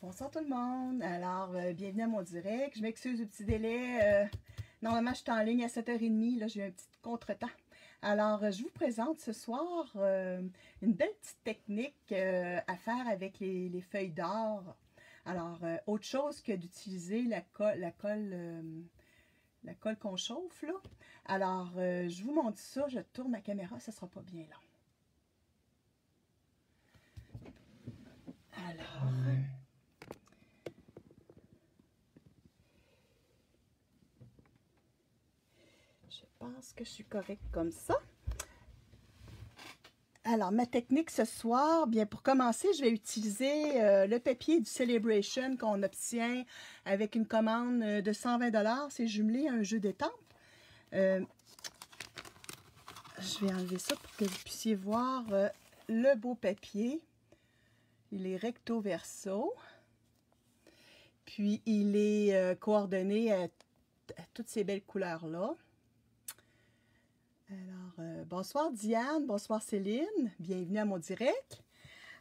Bonsoir tout le monde. Alors, bienvenue à mon direct. Je m'excuse du petit délai. Normalement, je suis en ligne à 7h30. Là, j'ai eu un petit contretemps. Alors, je vous présente ce soir une belle petite technique à faire avec les feuilles d'or. Alors, autre chose que d'utiliser la colle qu'on chauffe, là. Alors, je vous montre ça. Je tourne la caméra, ça sera pas bien long. Alors... je pense que je suis correcte comme ça. Alors, ma technique ce soir, bien pour commencer, je vais utiliser le papier du Celebration qu'on obtient avec une commande de 120 $. C'est jumelé à un jeu d'étampes. Je vais enlever ça pour que vous puissiez voir le beau papier. Il est recto verso. Puis, il est coordonné à toutes ces belles couleurs-là. Alors, bonsoir Diane, bonsoir Céline, bienvenue à mon direct.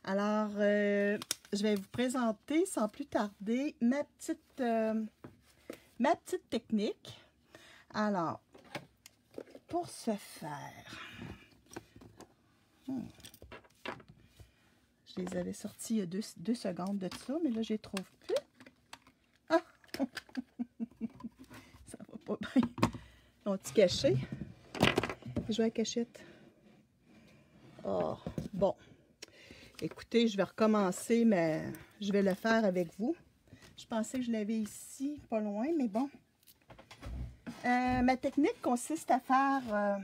Alors, je vais vous présenter sans plus tarder ma petite technique. Alors, pour ce faire, je les avais sortis il y a deux secondes de ça, mais là, je les trouve plus. Ah! Ça va pas bien. Ont-ils caché? Je vais à la cachette. Oh, bon. Écoutez, je vais recommencer, mais je vais le faire avec vous. Je pensais que je l'avais ici, pas loin, mais bon. Ma technique consiste à faire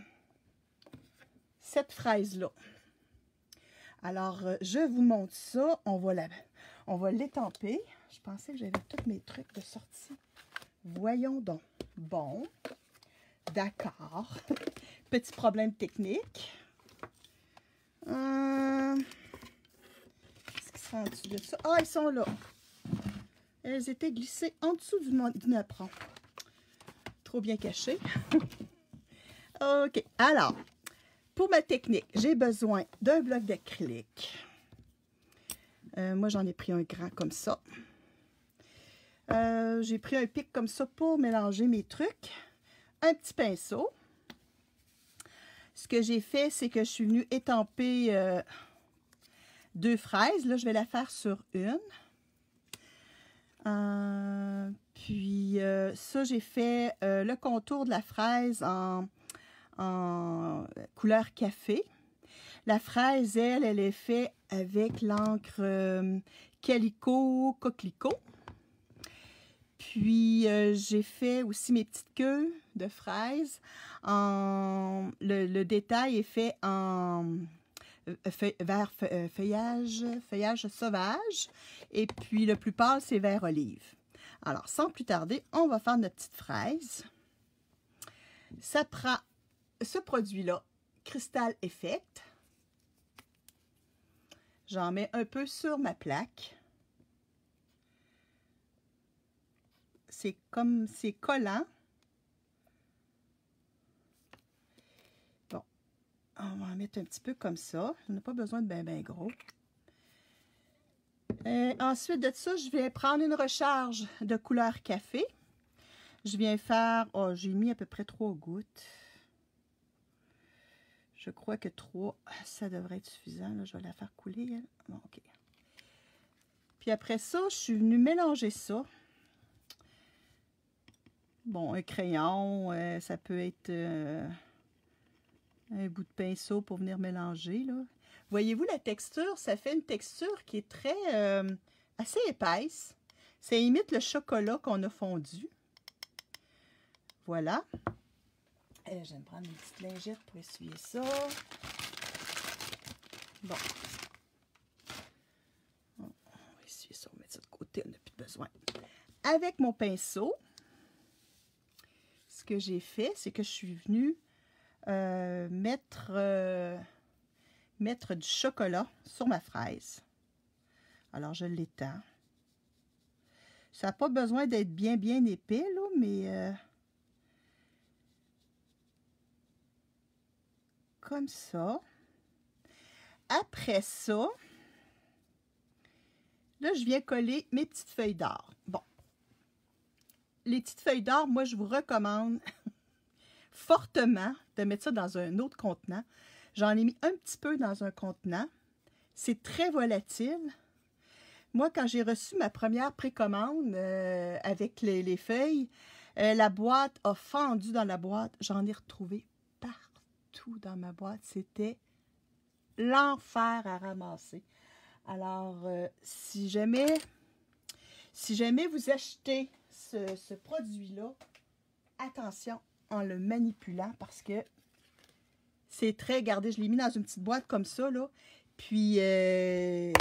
cette fraise-là. Alors, je vous montre ça. On va l'étamper. Je pensais que j'avais tous mes trucs de sortie. Voyons donc. Bon. D'accord. Petit problème technique. Qu'est-ce qui sera en dessous de ça? Ah, ils sont là. Elles étaient glissées en dessous du napperon. Trop bien caché. OK. Alors, pour ma technique, j'ai besoin d'un bloc d'acrylique. Moi, j'en ai pris un grand comme ça. J'ai pris un pic comme ça pour mélanger mes trucs. Un petit pinceau. Ce que j'ai fait, c'est que je suis venue étamper deux fraises. Là, je vais la faire sur une. Puis, ça, j'ai fait le contour de la fraise en couleur café. La fraise, elle est faite avec l'encre Calico Coquelicot. Puis, j'ai fait aussi mes petites queues de fraises. Le détail est fait en feuillage sauvage. Et puis, le plus pâle, c'est vert olive. Alors, sans plus tarder, on va faire notre petite fraise. Ça prend ce produit-là, Crystal Effect. J'en mets un peu sur ma plaque. C'est comme, c'est collant. Bon, on va en mettre un petit peu comme ça. On n'a pas besoin de bien gros. Ensuite de ça, je vais prendre une recharge de couleur café. Je viens faire, oh, j'ai mis à peu près 3 gouttes. Je crois que 3, ça devrait être suffisant. Là, je vais la faire couler. Elle. Bon, OK. Puis après ça, je suis venue mélanger ça. Bon, un crayon, ça peut être un bout de pinceau pour venir mélanger, là. Voyez-vous la texture? Ça fait une texture qui est très, assez épaisse. Ça imite le chocolat qu'on a fondu. Voilà. Je vais me prendre une petite lingette pour essuyer ça. Bon. On va essuyer ça, on va mettre ça de côté, on n'a plus besoin. Avec mon pinceau, ce que j'ai fait, c'est que je suis venue mettre du chocolat sur ma fraise. Alors, je l'étends. Ça n'a pas besoin d'être bien épais, là, mais comme ça. après ça, là, je viens coller mes petites feuilles d'or. Bon. Les petites feuilles d'or, moi, je vous recommande fortement de mettre ça dans un autre contenant. J'en ai mis un petit peu dans un contenant. C'est très volatile. Moi, quand j'ai reçu ma première précommande avec les feuilles, la boîte a fendu dans la boîte. J'en ai retrouvé partout dans ma boîte. C'était l'enfer à ramasser. Alors, si jamais vous achetez ce produit-là, attention en le manipulant parce que c'est très... Regardez, je l'ai mis dans une petite boîte comme ça, là. Puis, je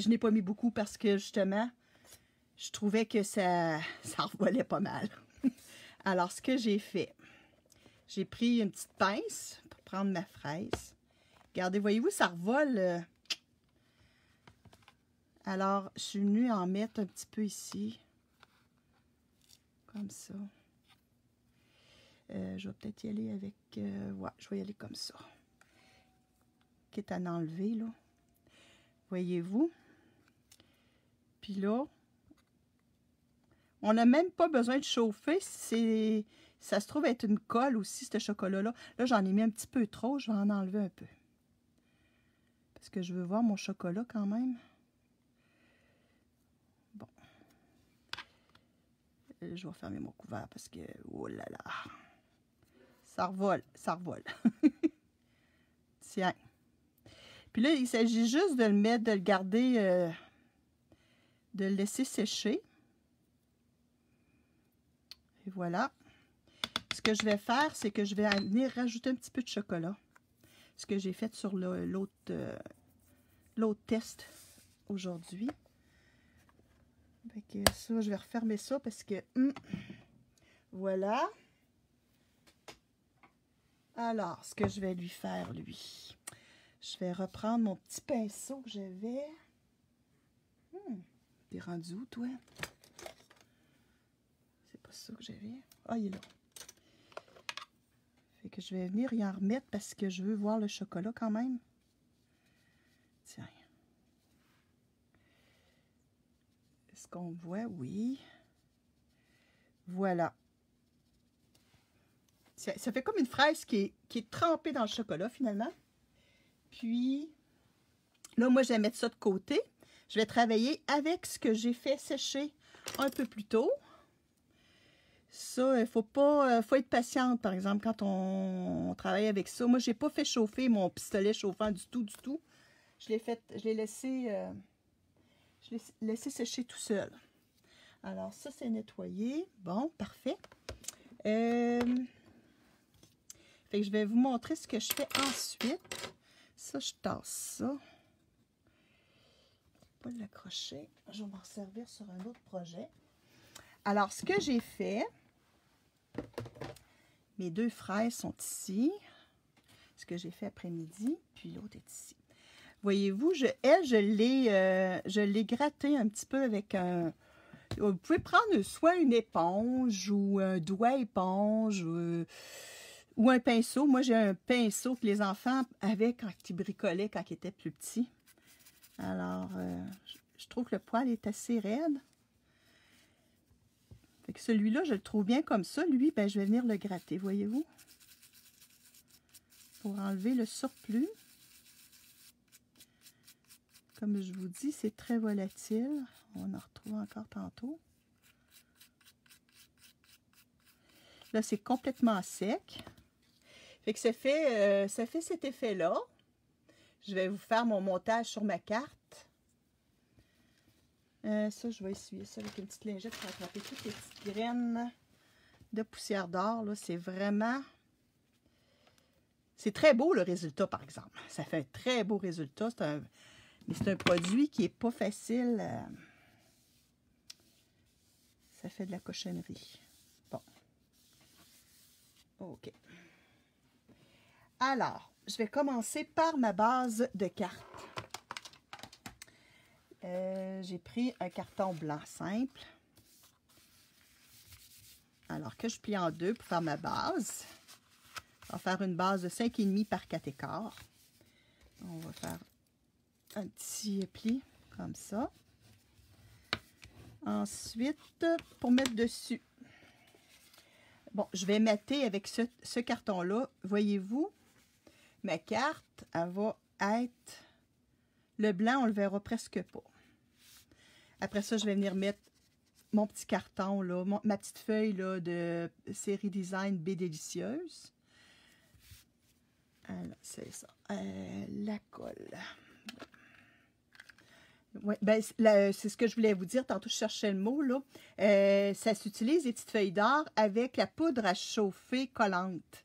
n'ai pas mis beaucoup parce que, justement, je trouvais que ça revolait pas mal. Alors, ce que j'ai fait, j'ai pris une petite pince pour prendre ma fraise. Regardez, voyez-vous, ça revole. Alors, je suis venue en mettre un petit peu ici. Comme ça. Je vais peut-être y aller avec... ouais, je vais y aller comme ça. Quitte à en enlever, là. Voyez-vous? Puis là, on n'a même pas besoin de chauffer. Ça se trouve être une colle aussi, ce chocolat-là. Là, j'en ai mis un petit peu trop. Je vais en enlever un peu. Parce que je veux voir mon chocolat quand même. Bon. Je vais fermer mon couvert parce que... Oh là là! Ça revole, ça revole. Tiens. Puis là, il s'agit juste de le mettre, de le garder, de le laisser sécher. Et voilà. Ce que je vais faire, c'est que je vais venir rajouter un petit peu de chocolat. Ce que j'ai fait sur l'autre test aujourd'hui. Fait que ça, je vais refermer ça parce que... voilà. Alors, ce que je vais lui faire, lui, je vais reprendre mon petit pinceau que j'avais. T'es rendu où, toi? C'est pas ça que j'avais. Ah, il est là. Fait que je vais venir y en remettre parce que je veux voir le chocolat quand même. Tiens. Est-ce qu'on voit? Oui. Voilà. Ça fait comme une fraise qui est trempée dans le chocolat, finalement. Puis, là, moi, je vais mettre ça de côté. Je vais travailler avec ce que j'ai fait sécher un peu plus tôt. Ça, il faut être patiente, par exemple, quand on travaille avec ça. Moi, je n'ai pas fait chauffer mon pistolet chauffant du tout. Je l'ai laissé sécher tout seul. Alors, ça, c'est nettoyé. Bon, parfait. Fait que je vais vous montrer ce que je fais ensuite. Ça, je tasse ça. Pas l'accrocher. Je vais m'en servir sur un autre projet. Alors, ce que j'ai fait, mes deux fraises sont ici. Ce que j'ai fait après-midi, puis l'autre est ici. Voyez-vous, je l'ai gratté un petit peu avec un... Vous pouvez prendre soit une éponge ou un doigt éponge ou un pinceau. Moi, j'ai un pinceau que les enfants avaient quand ils bricolaient, quand ils étaient plus petits. Alors, je trouve que le poil est assez raide. Fait que celui-là, je le trouve bien comme ça. Lui, ben, je vais venir le gratter, voyez-vous? Pour enlever le surplus. Comme je vous dis, c'est très volatile. On en retrouve encore tantôt. Là, c'est complètement sec. Fait que ça fait cet effet-là. Je vais vous faire mon montage sur ma carte. Ça, je vais essuyer ça avec une petite lingette pour attraper toutes les petites graines de poussière d'or. Là, c'est vraiment... C'est très beau le résultat, par exemple. Ça fait un très beau résultat. Mais c'est un produit qui n'est pas facile. Ça fait de la cochonnerie. Bon. OK. Alors, je vais commencer par ma base de cartes. J'ai pris un carton blanc simple. Alors que je plie en deux pour faire ma base. On va faire une base de 5,5 par 4 écarts. On va faire un petit pli comme ça. Ensuite, pour mettre dessus, bon, je vais mater avec ce carton-là. Voyez-vous, ma carte, elle va être... Le blanc, on ne le verra presque pas. Après ça, je vais venir mettre mon petit carton, là, ma petite feuille là, de série design B Délicieuse. Alors, c'est ça. La colle. Ouais, ben, c'est ce que je voulais vous dire. Tantôt, je cherchais le mot. Là. Ça s'utilise, les petites feuilles d'or, avec la poudre à chauffer collante.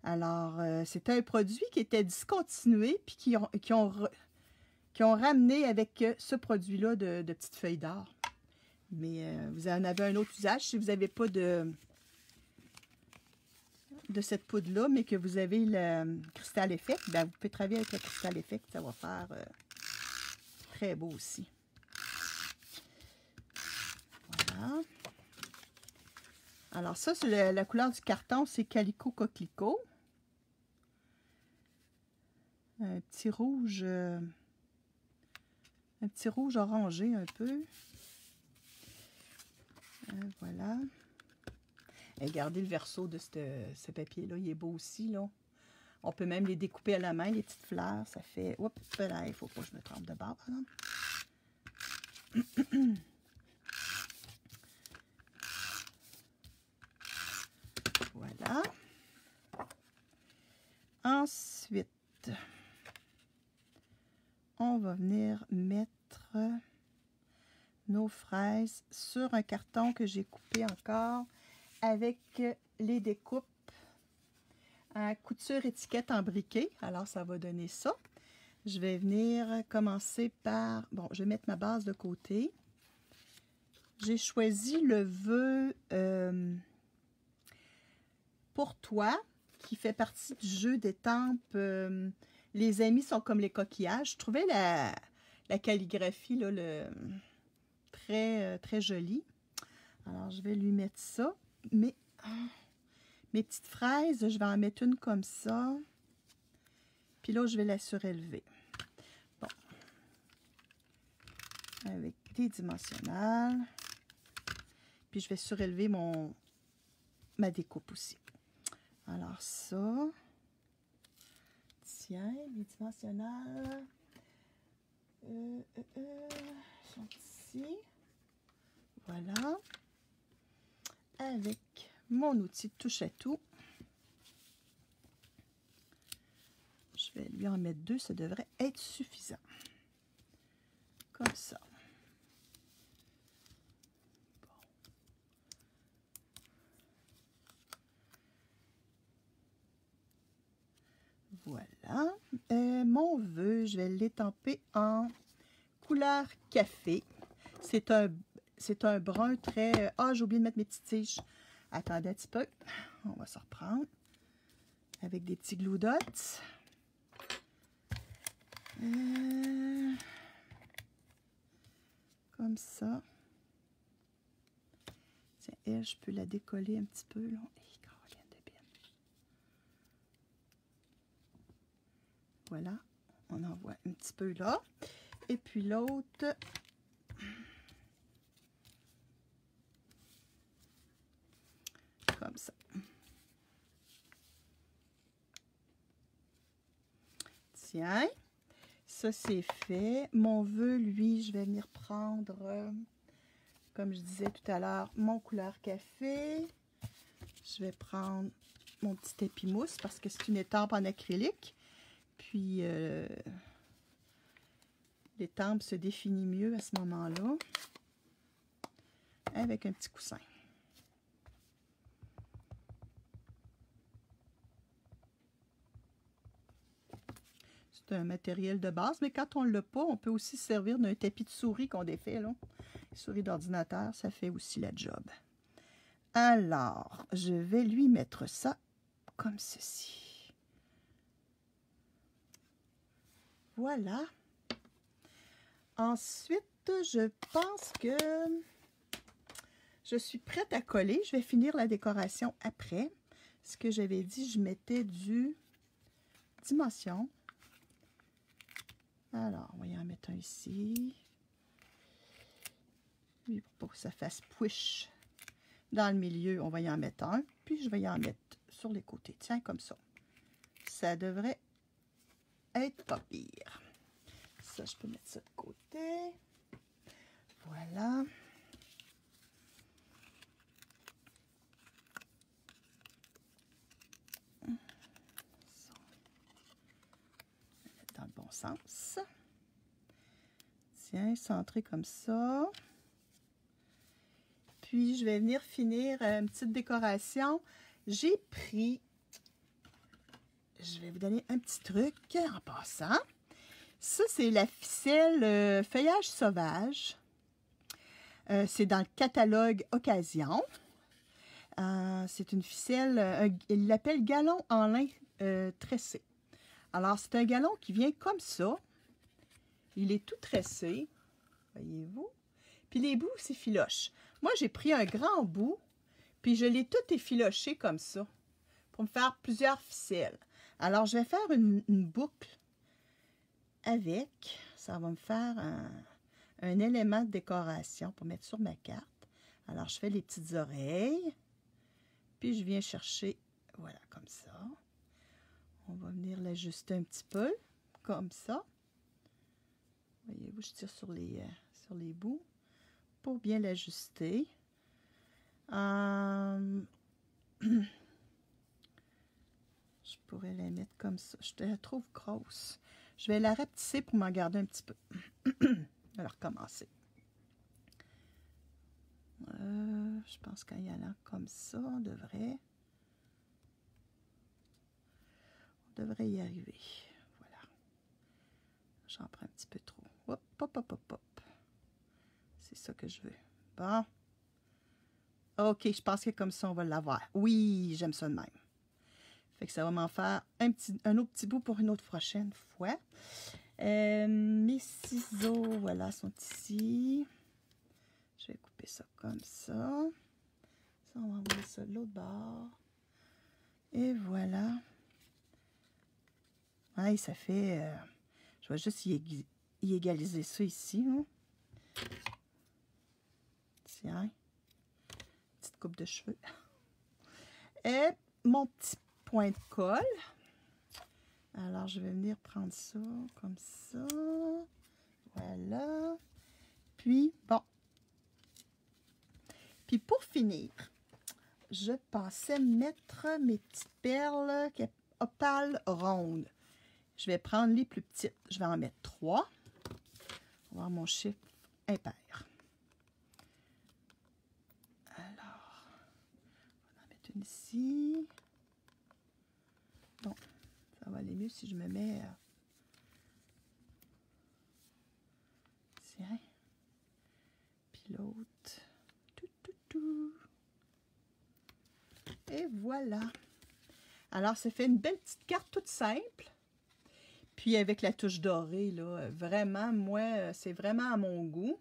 Alors, c'était un produit qui était discontinué, puis qui ont ramené avec ce produit-là de petites feuilles d'or. Mais vous en avez un autre usage. Si vous n'avez pas de cette poudre-là, mais que vous avez le Crystal Effect, ben, vous pouvez travailler avec le Crystal Effect. Ça va faire très beau aussi. Voilà. Alors ça, c'est la couleur du carton, c'est Calico Coquelicot. Un petit rouge orangé un peu. Voilà. Et regardez le verso de ce papier-là, il est beau aussi, là. On peut même les découper à la main, les petites fleurs. Ça fait... Oups, là, il ne faut pas que je me trompe de bord, par exemple. Voilà. Ensuite, on va venir mettre nos fraises sur un carton que j'ai coupé encore avec les découpes à couture étiquette en briquet. Alors, ça va donner ça. Je vais venir commencer par... Bon, je vais mettre ma base de côté. J'ai choisi le vœu pour toi, qui fait partie du jeu d'étampes. Les amis sont comme les coquillages. Je trouvais la calligraphie là, très jolie. Alors, je vais lui mettre ça. Mais mes petites fraises, je vais en mettre une comme ça. Puis là, je vais la surélever. Bon. Avec des dimensionnels. Puis je vais surélever ma découpe aussi. Alors ça. Tiens, les dimensionnels. Sont ici. Voilà. Avec mon outil de touche à tout. Je vais lui en mettre 2, ça devrait être suffisant. Comme ça. Bon. Voilà. Mon vœu, je vais l'étamper en couleur café. C'est un brun très... Ah, j'ai oublié de mettre mes petites tiges. Attendez un petit peu. On va se reprendre. Avec des petits glue dots. Comme ça. Tiens, elle, je peux la décoller un petit peu, là. Voilà. On en voit un petit peu là. Et puis l'autre... Comme ça. Tiens, ça c'est fait. Mon vœu, lui, je vais venir prendre, comme je disais tout à l'heure, mon couleur café. Je vais prendre mon petit épimousse parce que c'est une étampe en acrylique. Puis, l'étampe se définit mieux à ce moment-là avec un petit coussin. C'est un matériel de base, mais quand on ne l'a pas, on peut aussi se servir d'un tapis de souris qu'on défait, là. Souris d'ordinateur, ça fait aussi la job. Alors, je vais lui mettre ça comme ceci. Voilà. Ensuite, je pense que je suis prête à coller. Je vais finir la décoration après. Ce que j'avais dit, je mettais du dimension. Alors, on va y en mettre un ici. Puis, pour que ça fasse push dans le milieu, on va y en mettre un. Puis, je vais y en mettre sur les côtés. Tiens, comme ça. Ça devrait être pas pire. Ça, je peux mettre ça de côté. Voilà. Ça. Mettre dans le bon sens. Tiens, centré comme ça. Puis, je vais venir finir une petite décoration. J'ai pris, je vais vous donner un petit truc en passant. Ça, c'est la ficelle feuillage sauvage. C'est dans le catalogue Occasion. C'est une ficelle, il l'appelle galon en lin tressé. Alors, c'est un galon qui vient comme ça. Il est tout tressé, voyez-vous. Puis les bouts, c'est filoche. Moi, j'ai pris un grand bout, puis je l'ai tout effiloché comme ça, pour me faire plusieurs ficelles. Alors, je vais faire une boucle avec. Ça va me faire un élément de décoration pour mettre sur ma carte. Alors, je fais les petites oreilles, puis je viens chercher, voilà, comme ça. On va venir l'ajuster un petit peu, comme ça. Voyez-vous, je tire sur les bouts pour bien l'ajuster. Je pourrais la mettre comme ça. Je la trouve grosse. Je vais la rapetisser pour m'en garder un petit peu. Je vais recommencer. Je pense qu'en y allant comme ça, on devrait y arriver. Voilà. J'en prends un petit peu trop. Hop, hop, hop, hop, hop. C'est ça que je veux. Bon. OK, je pense que comme ça, on va l'avoir. Oui, j'aime ça de même. Fait que ça va m'en faire un autre petit bout pour une autre prochaine fois. Mes ciseaux, voilà, sont ici. Je vais couper ça comme ça. Ça, on va envoyer ça de l'autre bord. Et voilà. Ouais, ça fait... je vais juste y égaliser ça ici. Hein. Tiens. Petite coupe de cheveux. Et mon petit point de colle. Alors, je vais venir prendre ça comme ça. Voilà. Puis, bon. Puis, pour finir, je pensais mettre mes petites perles opales rondes. Je vais prendre les plus petites. Je vais en mettre 3. On va voir mon chiffre impair. Alors, on va en mettre une ici. Bon, ça va aller mieux si je me mets... Tiens. Puis l'autre. Et voilà. Alors, ça fait une belle petite carte toute simple. Puis avec la touche dorée, là, vraiment, moi, c'est vraiment à mon goût.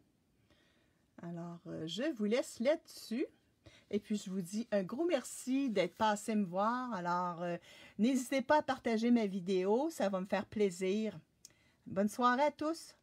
Alors, je vous laisse là-dessus. Et puis, je vous dis un gros merci d'être passé me voir. Alors, n'hésitez pas à partager ma vidéo. Ça va me faire plaisir. Bonne soirée à tous.